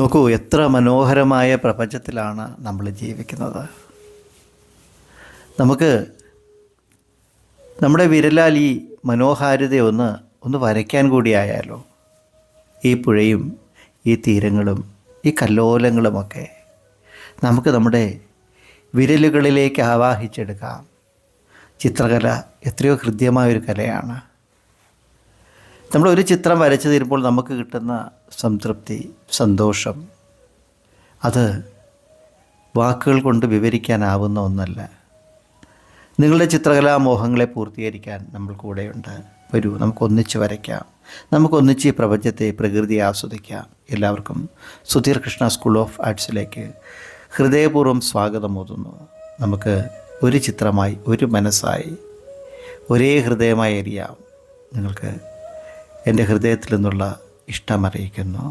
നോക്കൂ, എത്ര മനോഹരമായ പ്രപഞ്ചത്തിലാണ് നമ്മൾ ജീവിക്കുന്നത്. നമുക്ക് നമ്മുടെ വിരലാൽ ഈ മനോഹാരിതയൊന്ന് വരയ്ക്കാൻ കൂടിയായാലോ. ഈ പുഴയും ഈ തീരങ്ങളും ഈ കല്ലോലങ്ങളുമൊക്കെ നമുക്ക് നമ്മുടെ വിരലുകളിലേക്ക് ആവാഹിച്ചെടുക്കാം. ചിത്രകല എത്രയോ ഹൃദ്യമായൊരു കലയാണ്. നമ്മളൊരു ചിത്രം വരച്ചു തീരുമ്പോൾ നമുക്ക് കിട്ടുന്ന സംതൃപ്തി, സന്തോഷം, അത് വാക്കുകൾ കൊണ്ട് വിവരിക്കാനാവുന്ന ഒന്നല്ല. നിങ്ങളുടെ ചിത്രകലാ മോഹങ്ങളെ പൂർത്തീകരിക്കാൻ നമ്മൾ കൂടെയുണ്ട്. വരൂ, നമുക്കൊന്നിച്ച് വരയ്ക്കാം, നമുക്കൊന്നിച്ച് ഈ പ്രപഞ്ചത്തെ, പ്രകൃതിയെ ആസ്വദിക്കാം. എല്ലാവർക്കും സുധീർ കൃഷ്ണ സ്കൂൾ ഓഫ് ആർട്സിലേക്ക് ഹൃദയപൂർവ്വം സ്വാഗതമോതുന്നു. നമുക്ക് ഒരു ചിത്രമായി, ഒരു മനസ്സായി, ഒരേ ഹൃദയമായി എരിയാം. നിങ്ങൾക്ക് എൻ്റെ ഹൃദയത്തിൽ നിന്നുള്ള ഇഷ്ടം അറിയിക്കുന്നു.